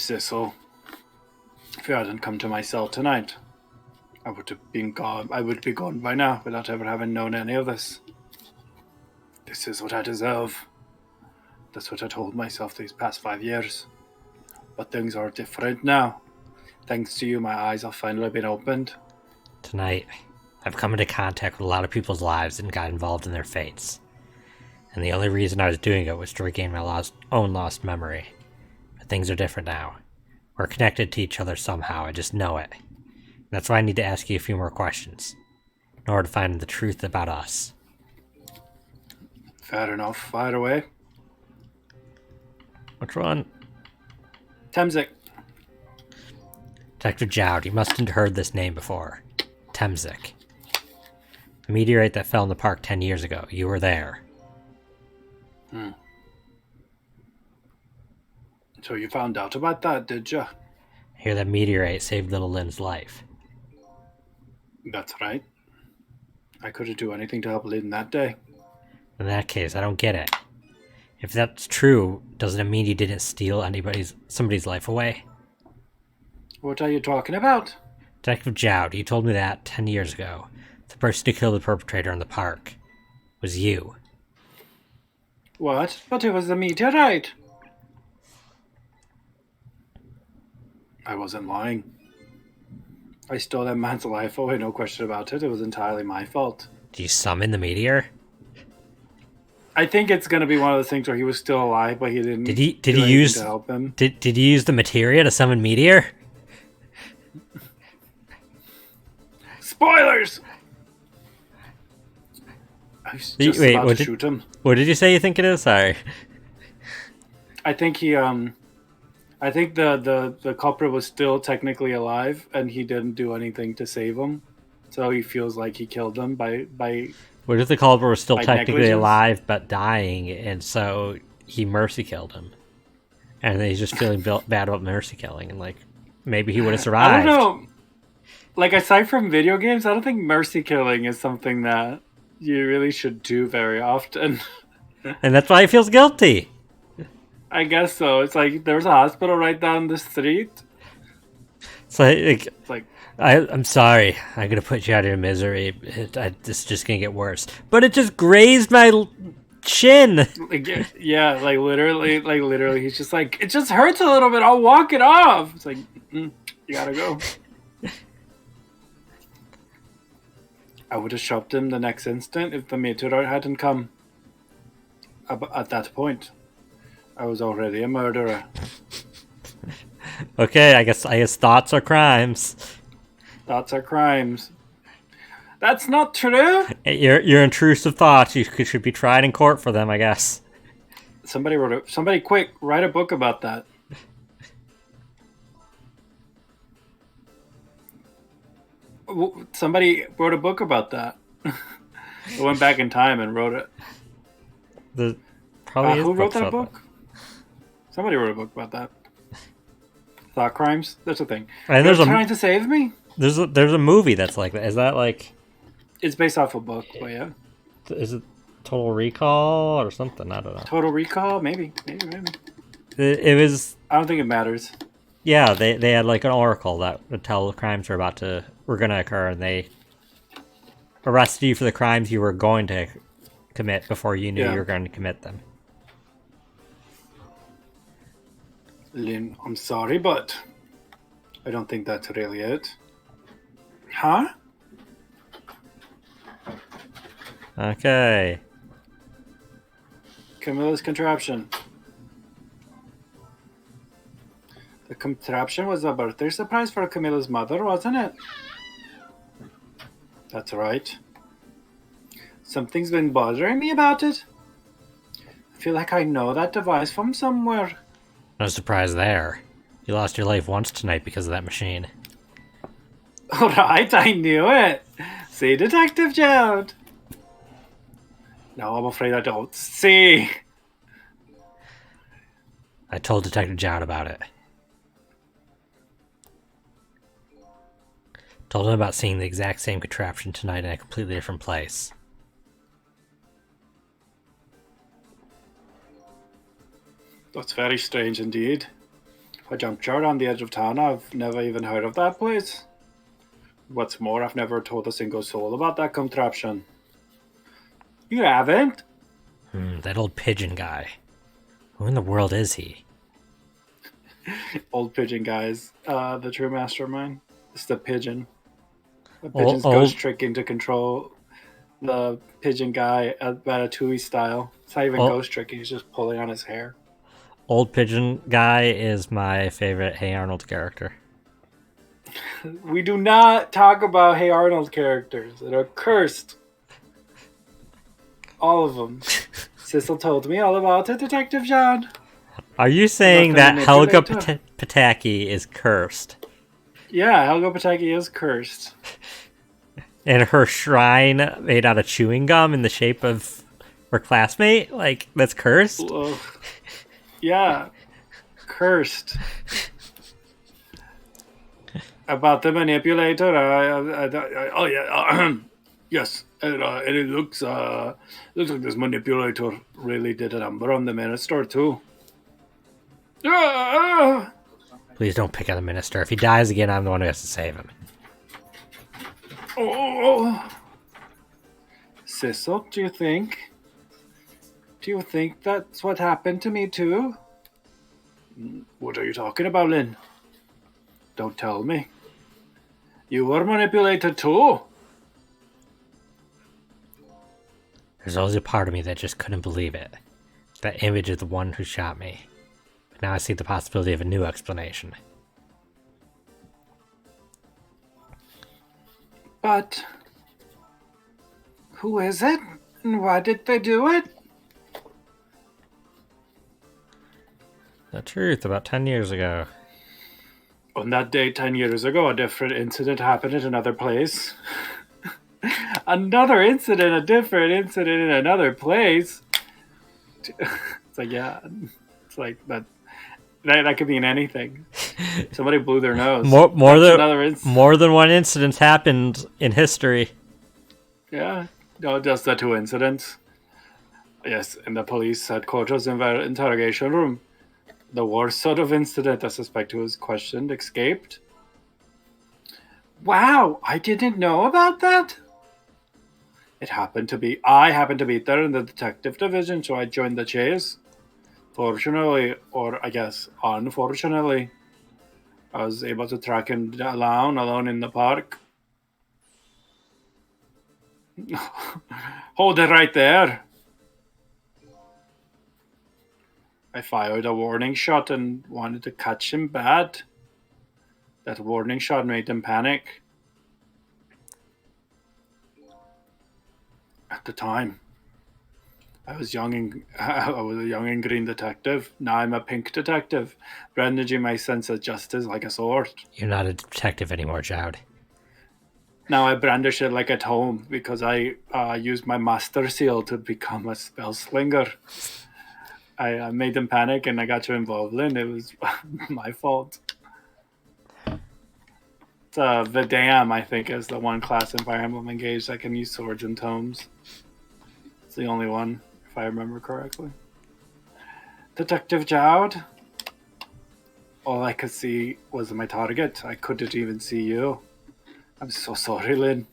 Cecil. If you hadn't come to my cell tonight, I would have been gone. I would be gone by now without ever having known any of this. This is what I deserve. That's what I told myself these past 5 years. But things are different now. Thanks to you, my eyes have finally been opened. Tonight, I've come into contact with a lot of people's lives and got involved in their fates. And the only reason I was doing it was to regain my own lost memory. But things are different now. We're connected to each other somehow, I just know it. And that's why I need to ask you a few more questions, in order to find the truth about us. Fair enough. Fire away. Which one? Temzik. Detective Jowd, you must have heard this name before. Temzik. The meteorite that fell in the park 10 years ago. You were there. So you found out about that, did you? I hear that meteorite saved little Lynn's life. That's right. I couldn't do anything to help Lynn that day. In that case, I don't get it. If that's true, doesn't it mean you didn't steal somebody's life away? What are you talking about? Detective Jowd, you told me that 10 years ago. The person who killed the perpetrator in the park was you. What? But it was a meteorite. I wasn't lying. I stole that man's life away, no question about it. It was entirely my fault. Did you summon the meteor? I think it's going to be one of those things where he was still alive, but he didn't. Did he use to help him? Did you use the materia to summon meteor? Spoilers. I was just about to shoot him. What did you say you think it is? Sorry. I think he I think the culprit was still technically alive, and he didn't do anything to save him, so he feels like he killed him by. What if the culprit was still technically negligence? alive but dying, and so he mercy killed him, and then he's just feeling bad about mercy killing, and like maybe he would have survived. I don't know. Like, aside from video games, I don't think mercy killing is something that you really should do very often. And that's why he feels guilty. I guess so. It's like there's a hospital right down the street. So It's like, I'm sorry. I'm gonna put you out of your misery. This is just gonna get worse. But it just grazed my chin. yeah, like literally, he's just like, it just hurts a little bit. I'll walk it off. It's like, you gotta go. I would have shoved him the next instant if the meteorite hadn't come. At that point, I was already a murderer. Okay, I guess thoughts are crimes. Thoughts are crimes. That's not true. Your intrusive thoughts, you should be tried in court for them, I guess. Somebody quick, write a book about that. Somebody wrote a book about that. They went back in time and wrote it. Who wrote that book? Somebody wrote a book about that. Thought crimes? That's a thing. And They're trying to save me? There's a movie that's like that. Is that like... It's based off a book, but yeah. Is it Total Recall or something? I don't know. Total Recall? Maybe. It was... I don't think it matters. Yeah, they had like an oracle that would tell crimes were gonna occur, and they arrested you for the crimes you were going to commit before you knew you were going to commit them. Lynn, I'm sorry, but I don't think that's really it. Huh? Okay. Camilla's contraption. The contraption was a birthday surprise for Camilla's mother, wasn't it? That's right. Something's been bothering me about it. I feel like I know that device from somewhere. No surprise there. You lost your life once tonight because of that machine. Alright, I knew it. See, Detective Jowd. No, I'm afraid I don't. See. I told Detective Jowd about it. Told him about seeing the exact same contraption tonight in a completely different place. That's very strange indeed. a junkyard on the edge of town. I've never even heard of that place. What's more, I've never told a single soul about that contraption. You haven't? That old pigeon guy. Who in the world is he? Old pigeon guys, the true mastermind. It's the pigeon. The pigeon's ghost tricking to control the pigeon guy at Ratatouille style. It's not even ghost tricking, he's just pulling on his hair. Old pigeon guy is my favorite Hey Arnold character. We do not talk about Hey Arnold characters that are cursed. All of them. Sissel told me all about it, Detective John. Are you saying that Helga Pataki is cursed? Yeah, Helga Pataki is cursed. And her shrine made out of chewing gum in the shape of her classmate? Like, that's cursed? Ugh. Yeah. Cursed. About the manipulator, oh yeah, yes, and it looks like this manipulator really did a number on the minister too. Please don't pick on the minister. If he dies again, I'm the one who has to save him. Oh, Sissel, do you think that's what happened to me too? What are you talking about, Lynn? Don't tell me. You were manipulated too? There's always a part of me that just couldn't believe it. That image of the one who shot me. But now I see the possibility of a new explanation. But who is it? And why did they do it? The truth, about 10 years ago. On that day 10 years ago, a different incident happened at another place. A different incident in another place. It's like, yeah, it's like that could mean anything. Somebody blew their nose. More than one incident happened in history. Yeah, no, just the two incidents. Yes, in the police headquarters interrogation room. The worst sort of incident. The suspect who was questioned escaped. Wow, I didn't know about that. I happened to be there in the detective division, so I joined the chase. Fortunately, or I guess unfortunately, I was able to track him down alone in the park. Hold it right there. I fired a warning shot and wanted to catch him bad. That warning shot made him panic. At the time, I was a young and green detective. Now I'm a pink detective, brandishing my sense of justice like a sword. You're not a detective anymore, Jowd. Now I brandish it like a tome because I used my master seal to become a spell slinger. I made them panic and I got you involved, Lynn. It was my fault. Vidam, I think, is the one class in Fire Emblem Engage that can use swords and tomes. It's the only one, if I remember correctly. Detective Jowd. All I could see was my target. I couldn't even see you. I'm so sorry, Lynn.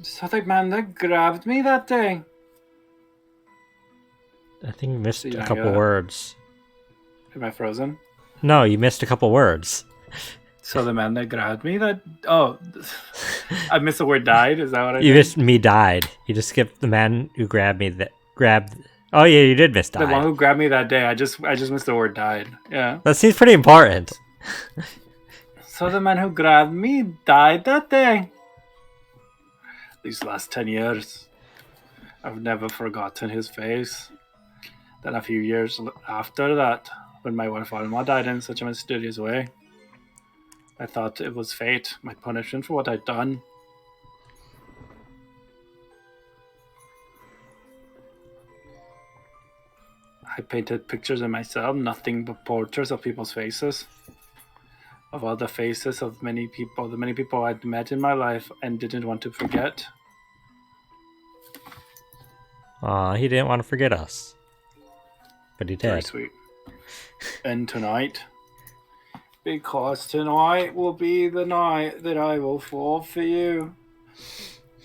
So the man that grabbed me that day. I think you missed a couple words. Am I frozen? No, you missed a couple words. So the man that grabbed me that... Oh, I missed the word died? Is that what I You did? missed me died. You just skipped the man who grabbed me that grabbed... Oh yeah, you did miss died. The one who grabbed me that day, I just missed the word died. Yeah. That seems pretty important. So the man who grabbed me died that day. These last 10 years. I've never forgotten his face. Then a few years after that, when my wife Alma died in such a mysterious way, I thought it was fate, my punishment for what I'd done. I painted pictures of myself, nothing but portraits of people's faces. Of all the faces of many people, the many people I'd met in my life and didn't want to forget. Aw, he didn't want to forget us. But he Very did. sweet. And tonight, because tonight will be the night that I will fall for you.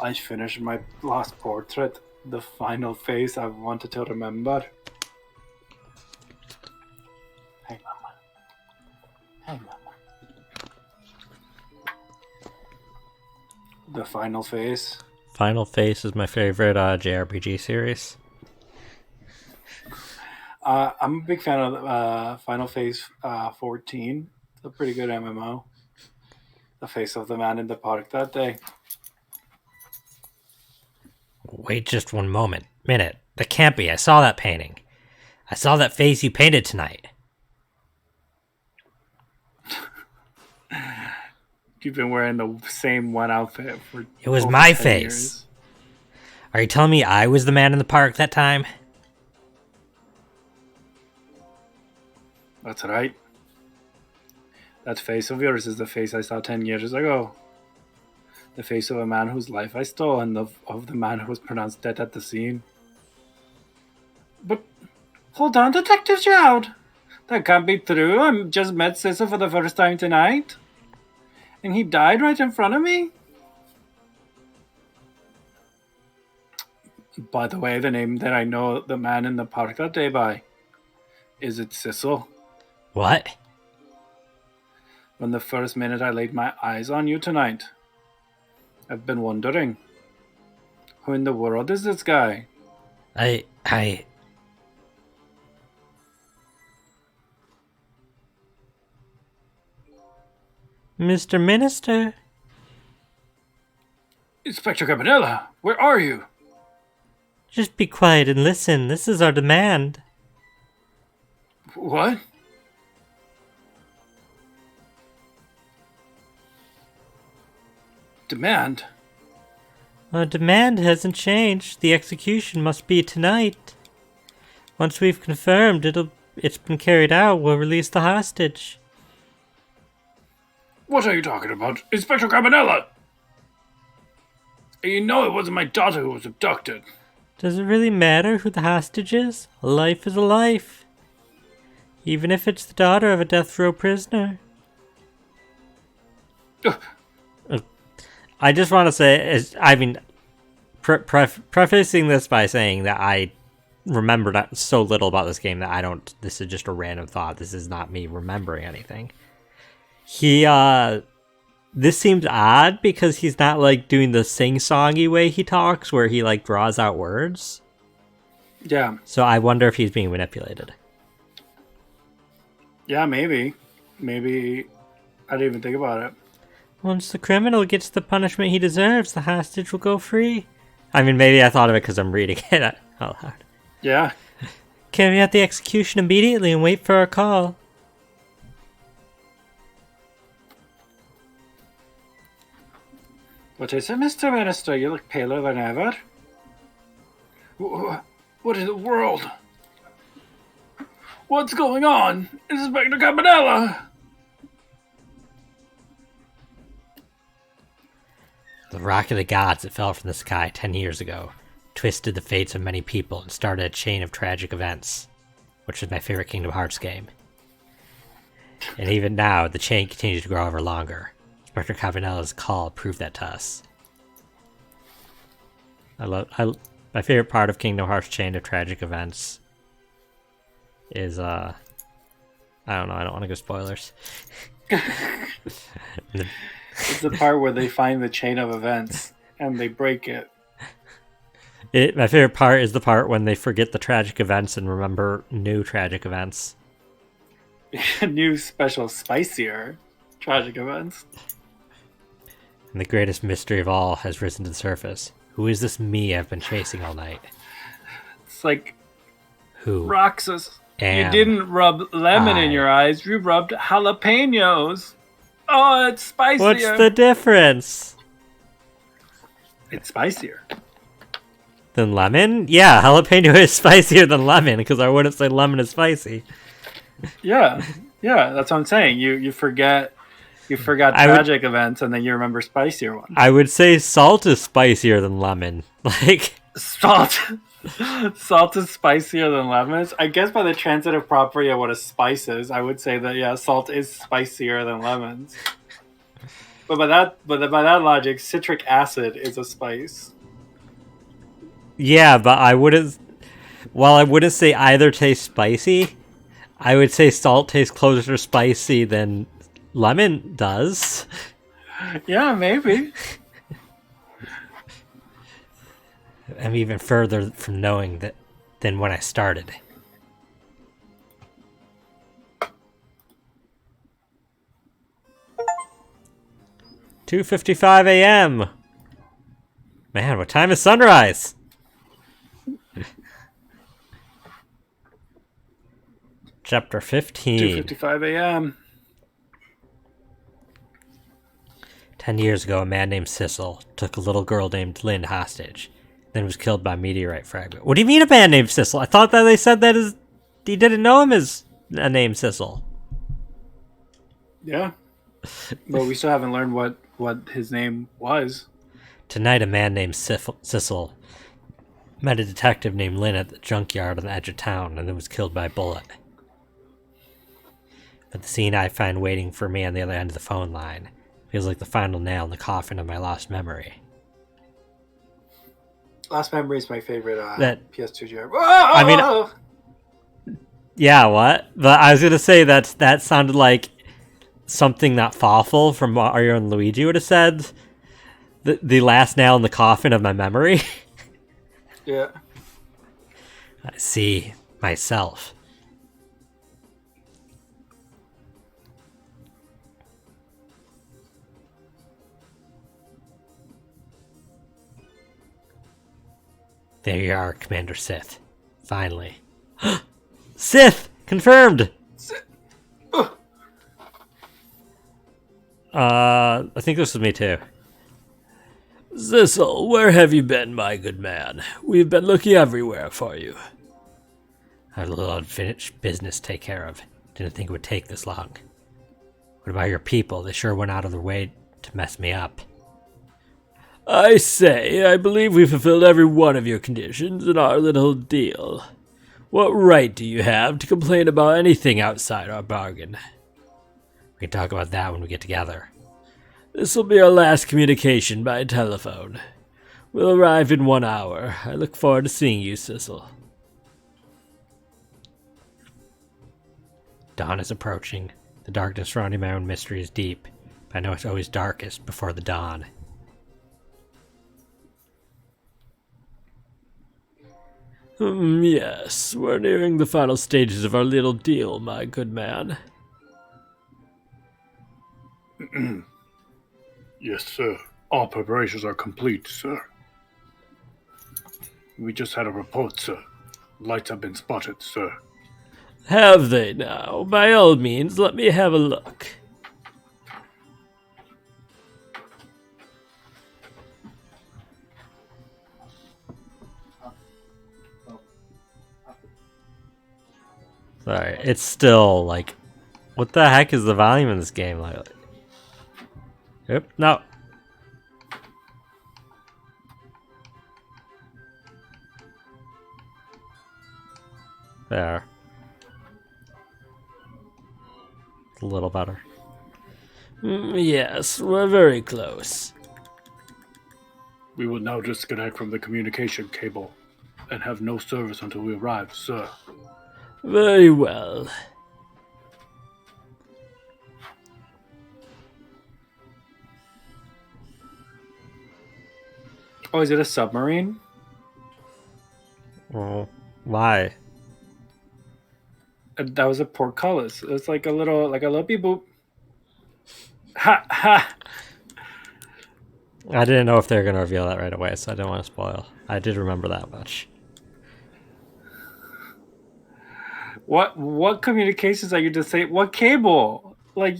I finished my last portrait, the final face I wanted to remember. Hey, Mama. Hey, Mama. The final face. Final Face is my favorite JRPG series. I'm a big fan of Final Face 14. It's a pretty good MMO. The face of the man in the park that day. Wait just one minute. That can't be. I saw that painting. I saw that face you painted tonight. You've been wearing the same one outfit for It was over my 10 face. years. Are you telling me I was the man in the park that time? That's right. That face of yours is the face I saw 10 years ago. The face of a man whose life I stole and of the man who was pronounced dead at the scene. But hold on, Detective Stroud. That can't be true. I just met Cecil for the first time tonight. And he died right in front of me. By the way, the name that I know the man in the park that day by, is it Cecil? What? From the first minute I laid my eyes on you tonight, I've been wondering, who in the world is this guy? Mr. Minister? Inspector Cabanella, where are you? Just be quiet and listen. This is our demand. What? Demand? Our demand hasn't changed. The execution must be tonight. Once we've confirmed it's been carried out, we'll release the hostage. What are you talking about? Inspector Cabanella! You know it wasn't my daughter who was abducted. Does it really matter who the hostage is? A life is a life. Even if it's the daughter of a death row prisoner. I just want to say, prefacing this by saying that I remembered so little about this game that this is just a random thought. This is not me remembering anything. This seems odd because he's not like doing the sing-songy way he talks where he like draws out words. Yeah. So I wonder if he's being manipulated. Yeah, maybe. Maybe I didn't even think about it. Once the criminal gets the punishment he deserves, the hostage will go free. I mean, maybe I thought of it because I'm reading it out loud. Yeah. Carry out the execution immediately and wait for our call. What is it, Mr. Minister? You look paler than ever. What in the world? What's going on? Inspector Cabanella! The rock of the gods that fell from the sky 10 years ago twisted the fates of many people and started a chain of tragic events, which is my favorite Kingdom Hearts game. And even now, the chain continues to grow ever longer. Inspector Cabanella's call proved that to us. My favorite part of Kingdom Hearts Chain of Tragic Events is, I don't know, I don't want to go spoilers. It's the part where they find the chain of events and they break it. My favorite part is the part when they forget the tragic events and remember new tragic events. New special spicier tragic events. And the greatest mystery of all has risen to the surface. Who is this me I've been chasing all night? It's like Who? Roxas. You am didn't rub lemon in I? your eyes, you rubbed jalapenos. Oh, it's spicier. What's the difference? It's spicier. Than lemon? Yeah, jalapeno is spicier than lemon because I wouldn't say lemon is spicy. Yeah, that's what I'm saying. You forget tragic events and then you remember spicier ones. I would say salt is spicier than lemon. Like Salt, Salt is spicier than lemons. I guess by the transitive property of what a spice is, I would say that yeah, salt is spicier than lemons. But by that logic, citric acid is a spice. Yeah, but I wouldn't. While I wouldn't say either taste spicy, I would say salt tastes closer to spicy than lemon does. Yeah, maybe. I'm even further from knowing that than when I started. "2:55 a.m. Man, what time is sunrise?" Chapter 15. 2:55 a.m. 10 years ago, a man named Sissel took a little girl named Lynn hostage, then was killed by a meteorite fragment. What do you mean a man named Sissel? I thought that they said that he didn't know him as a name Sissel. Yeah. But we still haven't learned what his name was. Tonight, a man named Sissel met a detective named Lynn at the junkyard on the edge of town and then was killed by a bullet. But the scene I find waiting for me on the other end of the phone line feels like the final nail in the coffin of my lost memory. Lost Memory is my favorite PS2 JRPG. I mean, yeah, what? But I was gonna say that sounded like something that Fawful from Mario and Luigi would have said. The last nail in the coffin of my memory. Yeah. I see myself. There you are, Commander Sith. Finally. Sith! Confirmed! I think this was me too. Sissel, where have you been, my good man? We've been looking everywhere for you. I have a little unfinished business to take care of. Didn't think it would take this long. What about your people? They sure went out of their way to mess me up. I say, I believe we fulfilled every one of your conditions in our little deal. What right do you have to complain about anything outside our bargain? We can talk about that when we get together. This will be our last communication by telephone. We'll arrive in 1 hour. I look forward to seeing you, Sissel. Dawn is approaching. The darkness surrounding my own mystery is deep, but I know it's always darkest before the dawn. Yes, we're nearing the final stages of our little deal, my good man. Yes, sir. All preparations are complete, sir. We just had a report, sir. Lights have been spotted, sir. Have they now? By all means, let me have a look. Sorry, it's still like, what the heck is the volume in this game like? Yep, no. There. It's a little better. Yes, we're very close. We will now disconnect from the communication cable and have no service until we arrive, sir. Very well. Oh, is it a submarine? Oh, why? That was a portcullis. It was like a little beep boop. Ha ha! I didn't know if they were going to reveal that right away, so I didn't want to spoil. I did remember that much. What communications are you disabling? What cable? Like,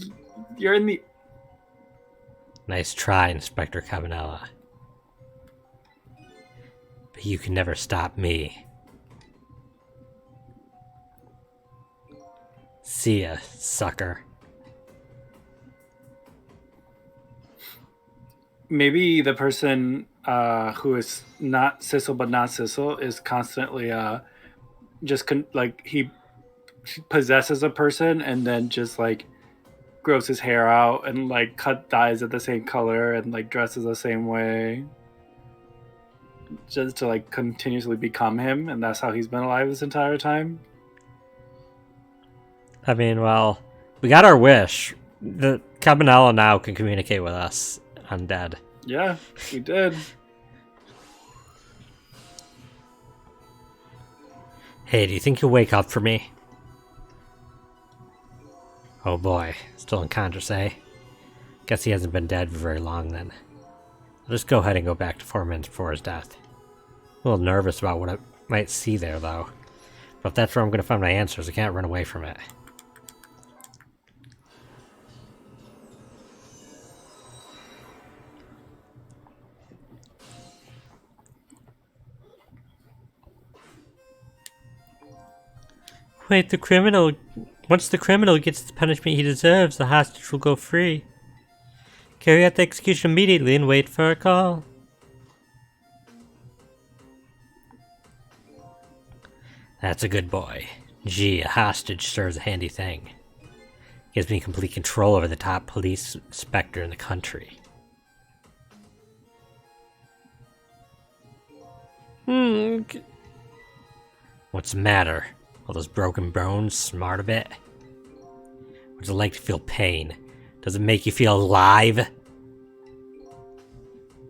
you're in the... Nice try, Inspector Cabanella. But you can never stop me. See ya, sucker. Maybe the person who is not Sissel but not Sissel, is constantly like he possesses a person and then just like grows his hair out and like cut dyes of the same color and like dresses the same way just to like continuously become him, and that's how he's been alive this entire time. I mean, well, we got our wish. The Cabanela now can communicate with us undead. Yeah, we did. Hey, do you think you'll wake up for me? Oh boy, still unconscious, eh? Guess he hasn't been dead for very long then. I'll just go ahead and go back to 4 minutes before his death. A little nervous about what I might see there, though. But if that's where I'm going to find my answers, I can't run away from it. Wait, the criminal... Once the criminal gets the punishment he deserves, the hostage will go free. Carry out the execution immediately and wait for a call. That's a good boy. Gee, a hostage serves a handy thing. Gives me complete control over the top police inspector in the country. What's the matter? All those broken bones smart a bit? What's it like to feel pain? Does it make you feel alive?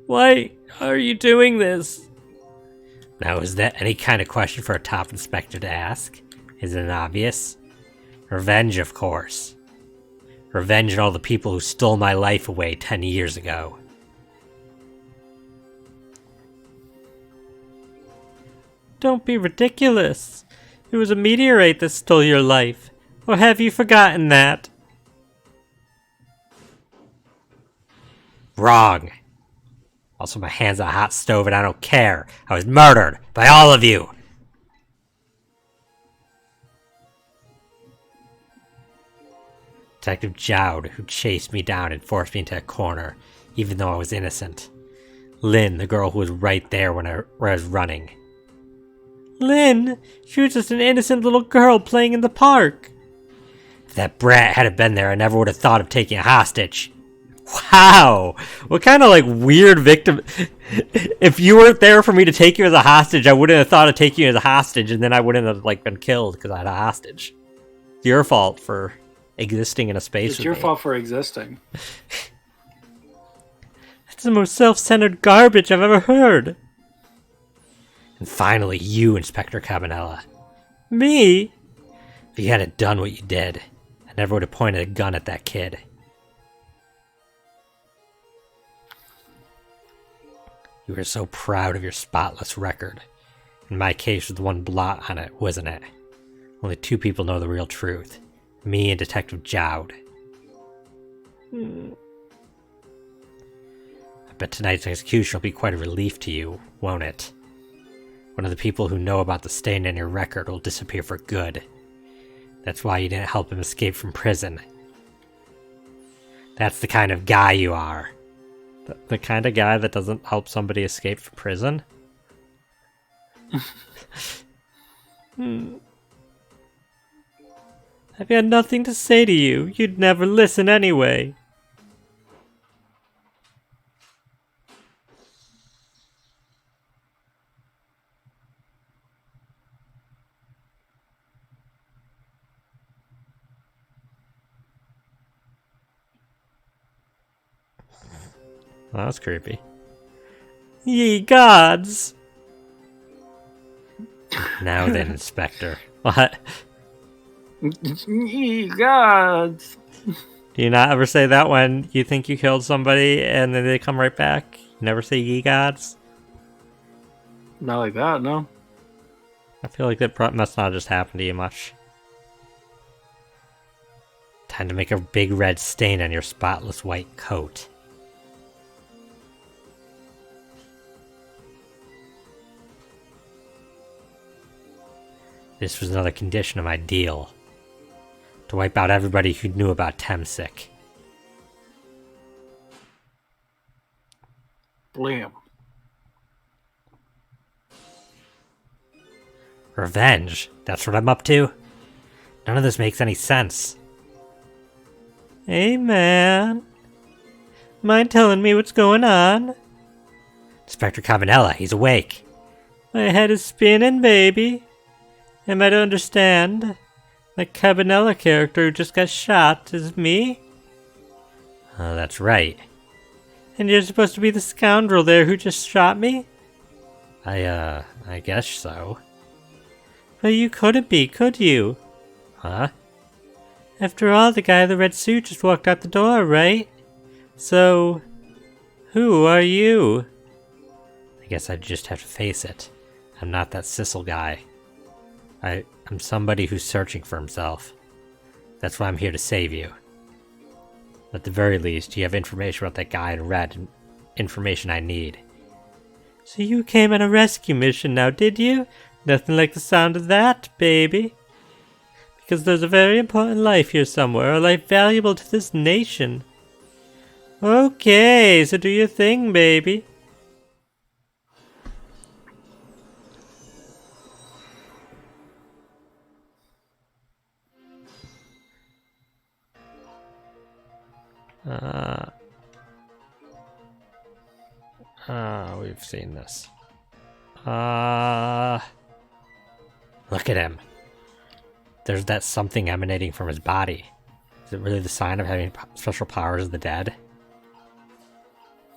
Why are you doing this? Now, is that any kind of question for a top inspector to ask? Isn't it obvious? Revenge, of course. Revenge on all the people who stole my life away 10 years ago. Don't be ridiculous. It was a meteorite that stole your life. Or have you forgotten that? Wrong. Also, my hand's on a hot stove and I don't care. I was murdered by all of you. Detective Jowd, who chased me down and forced me into a corner, even though I was innocent. Lynn, the girl who was right there when I was running. Lynn? She was just an innocent little girl playing in the park. If that brat hadn't been there, I never would have thought of taking a hostage. Wow! What kind of like weird victim... If you weren't there for me to take you as a hostage, I wouldn't have thought of taking you as a hostage, and then I wouldn't have like been killed because I had a hostage. It's your fault for existing in a space. It's your fault for existing. That's the most self-centered garbage I've ever heard. And finally, you, Inspector Cabanela. Me? If you hadn't done what you did, I never would have pointed a gun at that kid. You were so proud of your spotless record. In my case, was the one blot on it, wasn't it? Only 2 people know the real truth. Me and Detective Jowd. I bet tonight's execution will be quite a relief to you, won't it? One of the people who know about the stain in your record will disappear for good. That's why you didn't help him escape from prison. That's the kind of guy you are. The kind of guy that doesn't help somebody escape from prison? I've got nothing to say to you. You'd never listen anyway. Well, that was creepy. Ye gods! Now then, Inspector. What? Ye gods! Do you not ever say that when you think you killed somebody and then they come right back? You never say ye gods? Not like that, no. I feel like that must not just happen to you much. Time to make a big red stain on your spotless white coat. This was another condition of my deal. To wipe out everybody who knew about Temsic. Blam. Revenge? That's what I'm up to? None of this makes any sense. Hey, man. Mind telling me what's going on? Inspector Cabanela, he's awake. My head is spinning, baby. Am I to understand? The Cabanela character who just got shot is me? Oh, that's right. And you're supposed to be the scoundrel there who just shot me? I guess so. But you couldn't be, could you? Huh? After all, the guy in the red suit just walked out the door, right? So, who are you? I guess I just have to face it. I'm not that Sissel guy. I'm somebody who's searching for himself. That's why I'm here to save you. At the very least, you have information about that guy in red, and information I need. So you came on a rescue mission now, did you? Nothing like the sound of that, baby. Because there's a very important life here somewhere, a life valuable to this nation. Okay, so do your thing, baby. We've seen this. Look at him. There's that something emanating from his body. Is it really the sign of having special powers of the dead?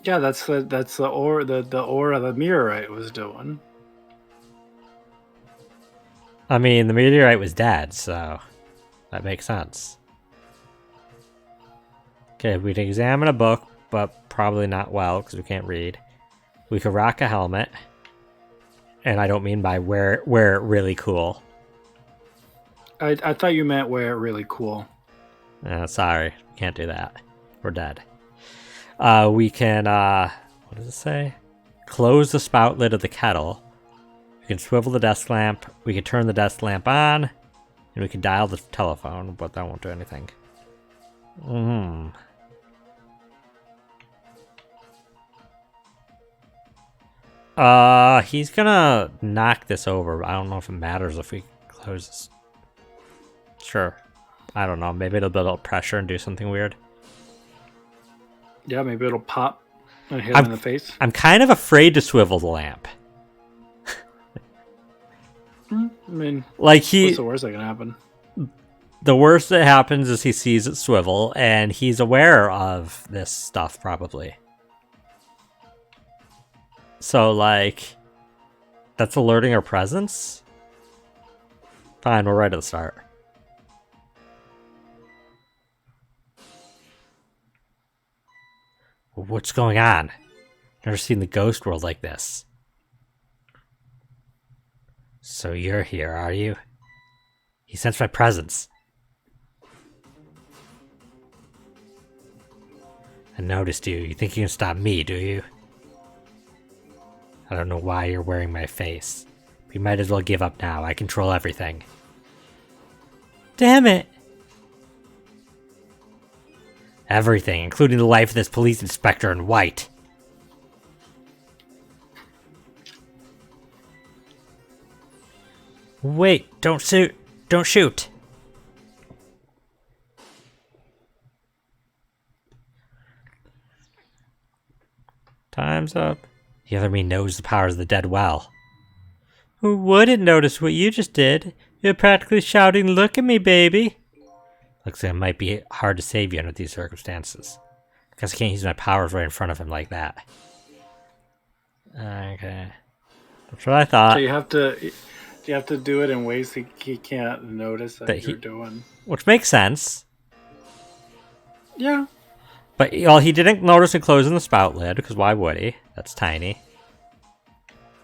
Yeah, that's the aura the meteorite was doing. I mean, the meteorite was dead, so that makes sense. Okay, we'd examine a book, but probably not well because we can't read. We could rock a helmet, and I don't mean by wear it really cool. I thought you meant wear it really cool. Sorry, can't do that. We're dead. We can, what does it say? Close the spout lid of the kettle. We can swivel the desk lamp. We can turn the desk lamp on. And we can dial the telephone, but that won't do anything. He's gonna knock this over. I don't know if it matters if we close this. Sure. I don't know. Maybe it'll build up pressure and do something weird. Yeah, maybe it'll pop and hit him in the face. I'm kind of afraid to swivel the lamp. I mean, what's the worst that can happen? The worst that happens is he sees it swivel, and he's aware of this stuff, probably. So, that's alerting our presence? Fine, we're right at the start. What's going on? Never seen the ghost world like this. So you're here, are you? He sensed my presence. I noticed you. You think you can stop me, do you? I don't know why you're wearing my face. But you might as well give up now. I control everything. Damn it! Everything, including the life of this police inspector in white. Wait, don't shoot. Don't shoot. Time's up. The other me knows the powers of the dead well. Who wouldn't notice what you just did? You're practically shouting, "Look at me, baby!" Looks like it might be hard to save you under these circumstances. Because I can't use my powers right in front of him like that. Okay. That's what I thought. So you have to do it in ways he can't notice that you're doing. Which makes sense. Yeah. But he didn't notice in closing the spout lid, because why would he? That's tiny.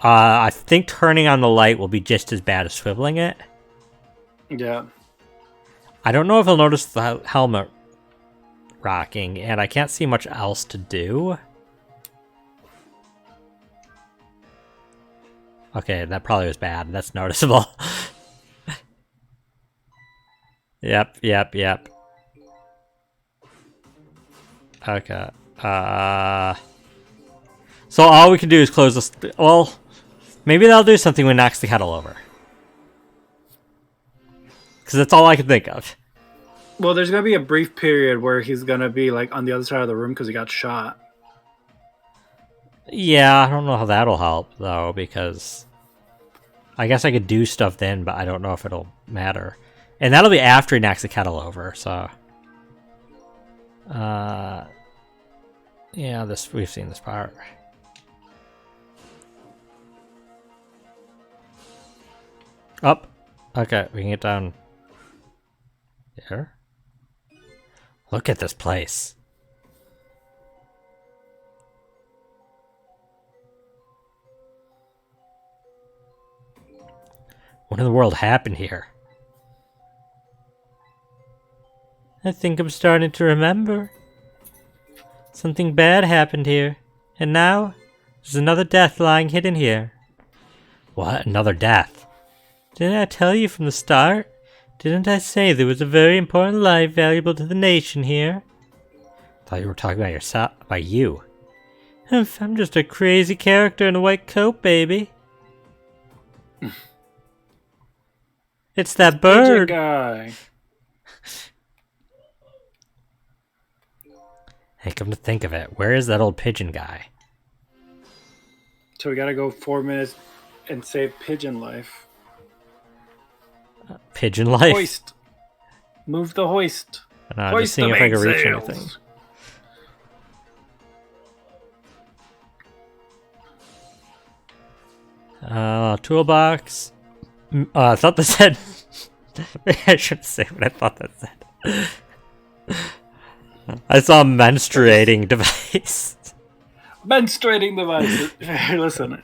I think turning on the light will be just as bad as swiveling it. Yeah. I don't know if he'll notice the helmet rocking, and I can't see much else to do. Okay, that probably was bad. That's noticeable. Yep. Okay. So all we can do is close this. Well, maybe that'll do something when it knocks the kettle over. Because that's all I can think of. Well, there's gonna be a brief period where he's gonna be like on the other side of the room because he got shot. Yeah, I don't know how that'll help though, because I guess I could do stuff then, but I don't know if it'll matter. And that'll be after he knocks the kettle over, so yeah, we've seen this part. Up. Okay, we can get down here. Look at this place. What in the world happened here? I think I'm starting to remember. Something bad happened here, and now there's another death lying hidden here. What? Another death? Didn't I tell you from the start? Didn't I say there was a very important life valuable to the nation here? I thought you were talking about yourself, about you. I'm just a crazy character in a white coat, baby. It's that bird. Guy. Hey, come to think of it, where is that old pigeon guy? So we gotta go 4 minutes and save pigeon life. Pigeon life? Hoist. Move the hoist. No, I'm Hoist just seeing the if I can reach mainsails. anything. Toolbox. I thought that said... I shouldn't say what I thought that said. I saw a menstruating device. Menstruating device. Listen.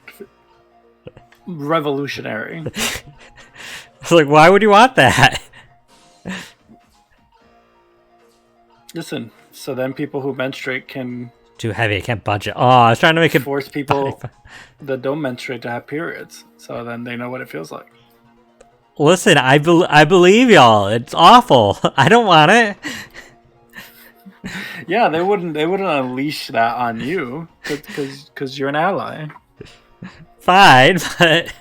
Revolutionary. I was like, why would you want that? Listen, so then people who menstruate can Too heavy, I can't budge it. Oh, I was trying to make it... force people that don't menstruate to have periods. So then they know what it feels like. Listen, I believe y'all. It's awful. I don't want it. Yeah, they wouldn't unleash that on you because you're an ally. Fine, but...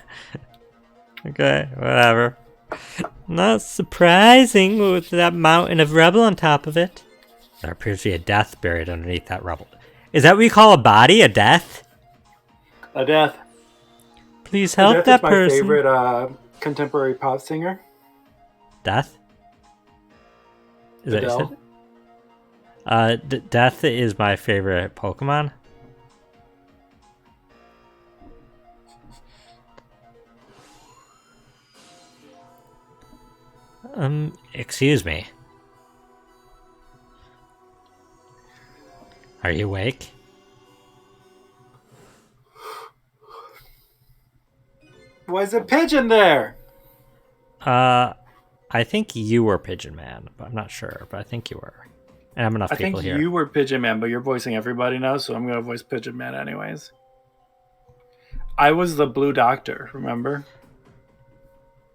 Okay, whatever. Not surprising with that mountain of rubble on top of it. There appears to be a death buried underneath that rubble. Is that what you call a body? A death? A death. Please help that person. My favorite contemporary pop singer. Death? Is that Adele. what you said? Death is my favorite Pokemon. Excuse me. Are you awake? Why is a pigeon there? I think you were Pigeon Man, but I'm not sure, but I think you were. And I'm enough I people think here. you were Pigeon Man, but you're voicing everybody now, so I'm going to voice Pigeon Man anyways. I was the Blue Doctor, remember?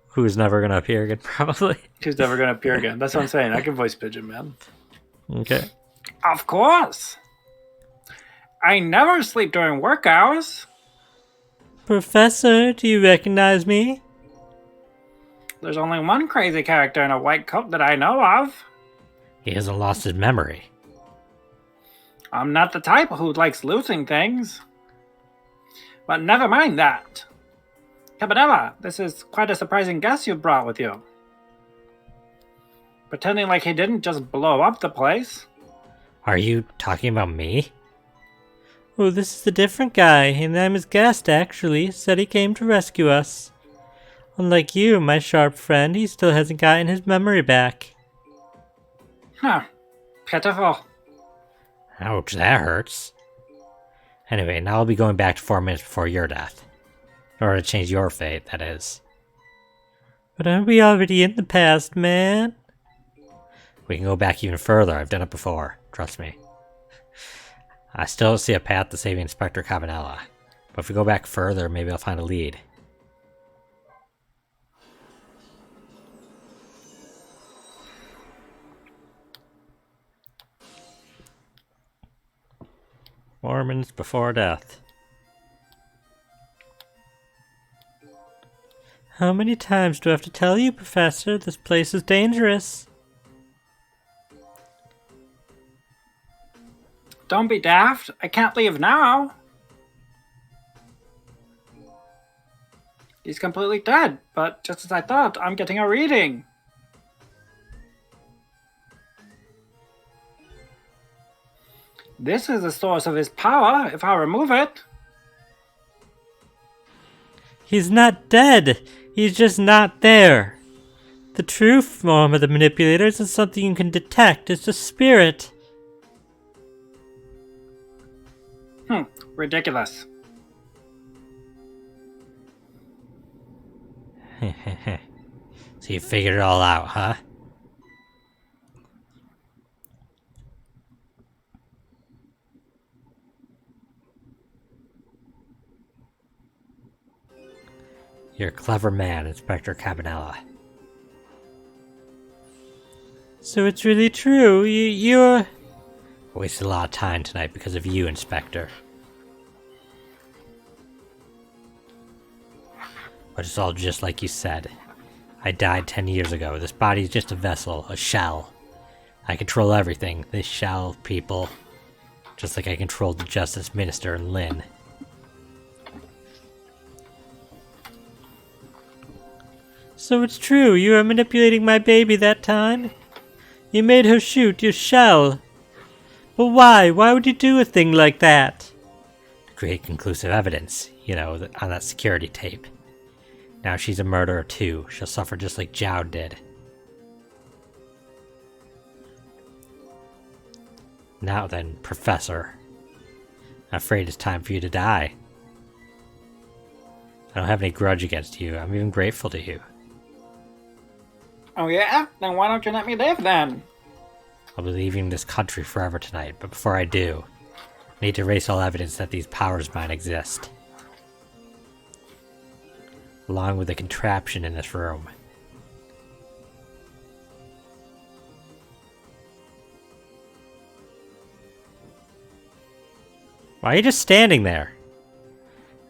Who's never gonna appear again, probably. Who's never going to appear again. That's what I'm saying. I can voice Pigeon Man. Okay. Of course. I never sleep during work hours. Professor, do you recognize me? There's only one crazy character in a white coat that I know of. He hasn't lost his memory. I'm not the type who likes losing things. But never mind that. Cabanela, this is quite a surprising guest you brought with you. Pretending like he didn't just blow up the place. Are you talking about me? Oh, this is a different guy, and I'm his guest, actually. Said he came to rescue us. Unlike you, my sharp friend, he still hasn't gotten his memory back. Huh. Pitiful. Ouch, that hurts. Anyway, now I'll be going back to 4 minutes before your death. In order to change your fate, that is. But aren't we already in the past, man? We can go back even further. I've done it before. Trust me. I still don't see a path to saving Inspector Cabanela. But if we go back further, maybe I'll find a lead. Mormons before death. How many times do I have to tell you, Professor? This place is dangerous. Don't be daft. I can't leave now. He's completely dead, but just as I thought, I'm getting a reading. This is the source of his power, if I remove it. He's not dead. He's just not there. The true form of the manipulator isn't something you can detect. It's a spirit. Ridiculous. So you figured it all out, huh? You're a clever man, Inspector Cabanella. So it's really true. You're... I wasted a lot of time tonight because of you, Inspector. But it's all just like you said. I died 10 years ago. This body's just a vessel, a shell. I control everything. This shell, people. Just like I controlled the Justice Minister and Lynn. So it's true, you were manipulating my baby that time? You made her shoot your shell. But why? Why would you do a thing like that? To create conclusive evidence, you know, on that security tape. Now she's a murderer too. She'll suffer just like Jowd did. Now then, Professor. I'm afraid it's time for you to die. I don't have any grudge against you. I'm even grateful to you. Oh yeah? Then why don't you let me live then? I'll be leaving this country forever tonight, but before I do, I need to erase all evidence that these powers might exist. Along with the contraption in this room. Why are you just standing there?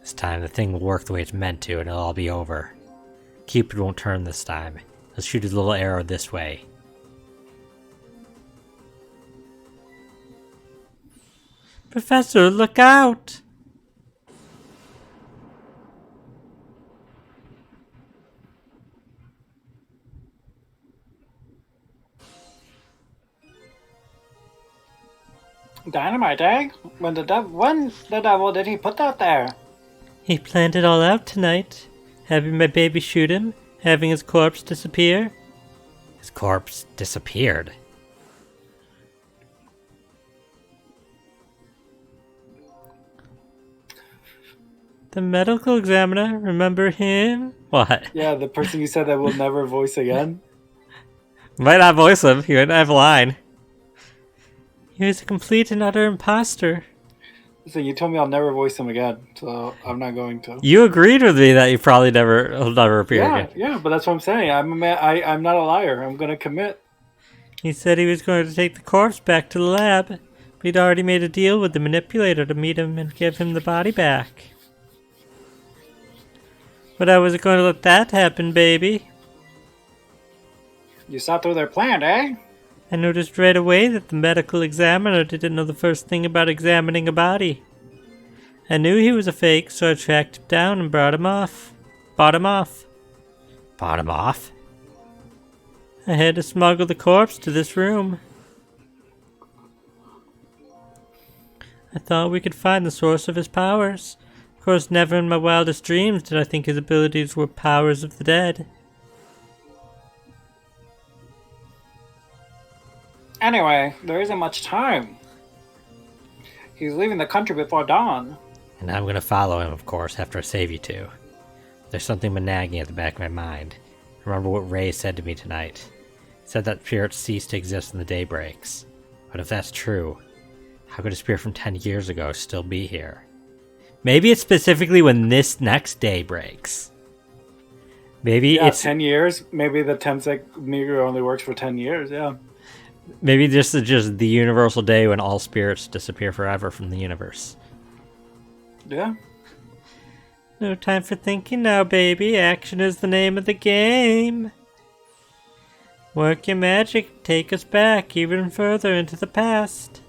This time the thing will work the way it's meant to and it'll all be over. Cupid won't turn this time. Let's shoot his little arrow this way. Professor, look out! Dynamite, eh? When the devil did he put that there? He planned it all out tonight. Having my baby shoot him, having his corpse disappear. His corpse disappeared? The medical examiner, remember him? What? Yeah, the person you said that will never voice again. Might not voice him, he wouldn't have a line. He was a complete and utter imposter. Listen, you told me I'll never voice him again, so I'm not going to. You agreed with me that you probably will never appear again. Yeah, but that's what I'm saying. I'm not a liar. I'm gonna commit. He said he was going to take the corpse back to the lab, but he'd already made a deal with the manipulator to meet him and give him the body back. But I wasn't going to let that happen, baby. You saw through their plan, eh? I noticed right away that the medical examiner didn't know the first thing about examining a body. I knew he was a fake, so I tracked him down and brought him off. Bought him off. Bought him off? I had to smuggle the corpse to this room. I thought we could find the source of his powers. Of course, never in my wildest dreams did I think his abilities were powers of the dead. Anyway, there isn't much time. He's leaving the country before dawn. And I'm going to follow him, of course, after I save you two. There's something been nagging at the back of my mind. Remember what Ray said to me tonight. He said that spirits cease to exist when the day breaks. But if that's true, how could a spirit from 10 years ago still be here? Maybe it's specifically when this next day breaks. Maybe it's 10 years. Maybe the 10 meter only works for 10 years, yeah. Maybe this is just the universal day when all spirits disappear forever from the universe. Yeah. No time for thinking now, baby. Action is the name of the game. Work your magic, take us back even further into the past.